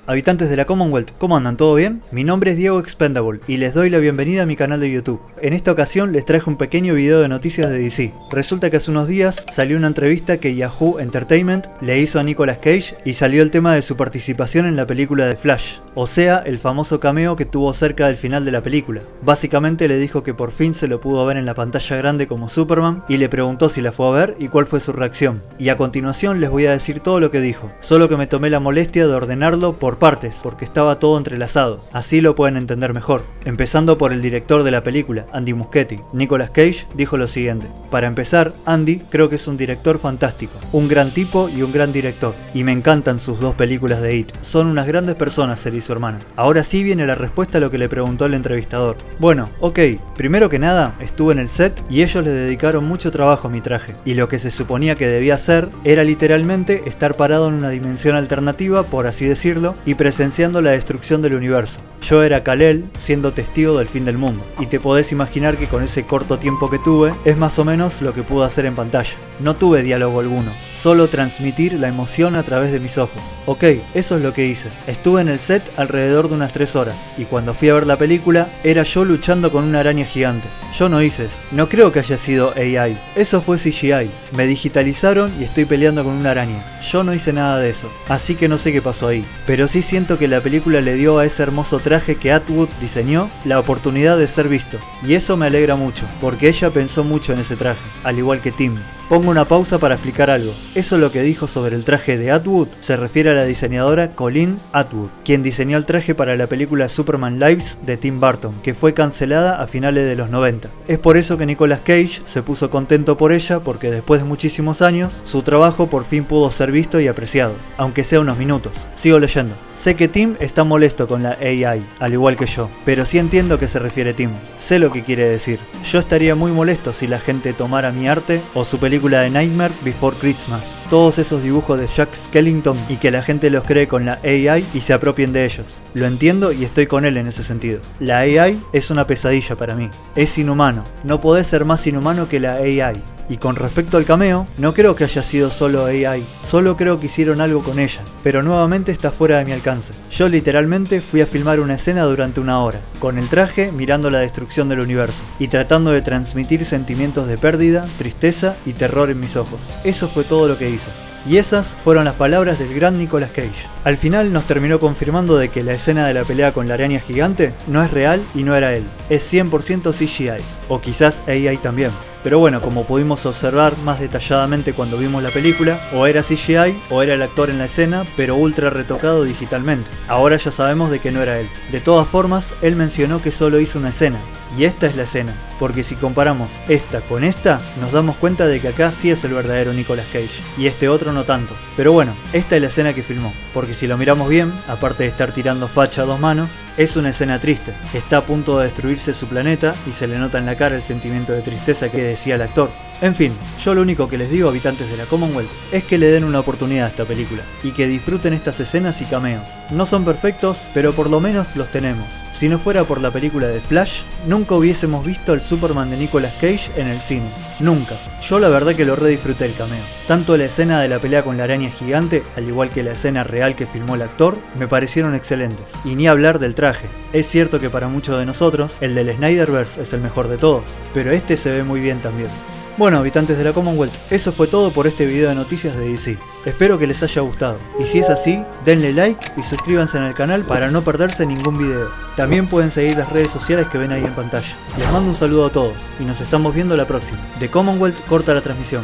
Habitantes de la Commonwealth, ¿cómo andan? ¿Todo bien? Mi nombre es Diego Expendable y les doy la bienvenida a mi canal de YouTube. En esta ocasión les traje un pequeño video de noticias de DC. Resulta que hace unos días salió una entrevista que Yahoo Entertainment le hizo a Nicolas Cage y salió el tema de su participación en la película de Flash, o sea, el famoso cameo que tuvo cerca del final de la película. Básicamente le dijo que por fin se lo pudo ver en la pantalla grande como Superman y le preguntó si la fue a ver y cuál fue su reacción. Y a continuación les voy a decir todo lo que dijo, solo que me tomé la molestia de ordenarlo por partes, porque estaba todo entrelazado, así lo pueden entender mejor. Empezando por el director de la película, Andy Muschietti. Nicolas Cage dijo lo siguiente: para empezar, Andy creo que es un director fantástico, un gran tipo y un gran director, y me encantan sus dos películas de It, son unas grandes personas él y su hermano. Ahora sí viene la respuesta a lo que le preguntó el entrevistador. Bueno, ok, primero que nada, estuve en el set y ellos le dedicaron mucho trabajo a mi traje, y lo que se suponía que debía hacer era literalmente estar parado en una dimensión alternativa, por así decirlo, y presenciando la destrucción del universo. Yo era Kal-El, siendo testigo del fin del mundo, y te podés imaginar que con ese corto tiempo que tuve, es más o menos lo que pude hacer en pantalla. No tuve diálogo alguno, solo transmitir la emoción a través de mis ojos. Ok, eso es lo que hice. Estuve en el set alrededor de unas 3 horas, y cuando fui a ver la película, era yo luchando con una araña gigante. Yo no hice eso. No creo que haya sido AI. Eso fue CGI. Me digitalizaron y estoy peleando con una araña. Yo no hice nada de eso. Así que no sé qué pasó ahí. Pero sí siento que la película le dio a ese hermoso traje que Atwood diseñó la oportunidad de ser visto. Y eso me alegra mucho, porque ella pensó mucho en ese traje, al igual que Tim. Pongo una pausa para explicar algo. Eso lo que dijo sobre el traje de Atwood se refiere a la diseñadora Colleen Atwood, quien diseñó el traje para la película Superman Lives de Tim Burton, que fue cancelada a finales de los 90. Es por eso que Nicolas Cage se puso contento por ella, porque después de muchísimos años, su trabajo por fin pudo ser visto y apreciado, aunque sea unos minutos. Sigo leyendo. Sé que Tim está molesto con la AI, al igual que yo, pero sí entiendo a qué se refiere Tim. Sé lo que quiere decir. Yo estaría muy molesto si la gente tomara mi arte o su película de Nightmare Before Christmas, todos esos dibujos de Jack Skellington, y que la gente los cree con la AI y se apropien de ellos. Lo entiendo y estoy con él en ese sentido. La AI es una pesadilla para mí. Es inhumano. No podés ser más inhumano que la AI. Y con respecto al cameo, no creo que haya sido solo AI, solo creo que hicieron algo con ella, pero nuevamente está fuera de mi alcance. Yo literalmente fui a filmar una escena durante 1 hora, con el traje mirando la destrucción del universo, y tratando de transmitir sentimientos de pérdida, tristeza y terror en mis ojos. Eso fue todo lo que hizo. Y esas fueron las palabras del gran Nicolas Cage. Al final nos terminó confirmando de que la escena de la pelea con la araña gigante no es real y no era él, es 100% CGI, o quizás AI también. Pero bueno, como pudimos observar más detalladamente cuando vimos la película, o era CGI o era el actor en la escena, pero ultra retocado digitalmente. Ahora ya sabemos de que no era él. De todas formas, él mencionó que solo hizo una escena, y esta es la escena, porque si comparamos esta con esta, nos damos cuenta de que acá sí es el verdadero Nicolas Cage, y este otro no tanto. Pero bueno, esta es la escena que filmó, porque si lo miramos bien, aparte de estar tirando facha a 2 manos, es una escena triste. Está a punto de destruirse su planeta y se le nota en la cara el sentimiento de tristeza que decía el actor. En fin, yo lo único que les digo, habitantes de la Commonwealth, es que le den una oportunidad a esta película y que disfruten estas escenas y cameos. No son perfectos, pero por lo menos los tenemos. Si no fuera por la película de Flash, nunca hubiésemos visto al Superman de Nicolas Cage en el cine. Nunca. Yo la verdad que lo redisfruté el cameo. Tanto la escena de la pelea con la araña gigante, al igual que la escena real que filmó el actor, me parecieron excelentes. Y ni hablar del traje. Es cierto que para muchos de nosotros, el del Snyderverse es el mejor de todos, pero este se ve muy bien también. Bueno, habitantes de la Commonwealth, eso fue todo por este video de noticias de DC. Espero que les haya gustado, y si es así, denle like y suscríbanse en el canal para no perderse ningún video. También pueden seguir las redes sociales que ven ahí en pantalla. Les mando un saludo a todos, y nos estamos viendo la próxima. The Commonwealth corta la transmisión.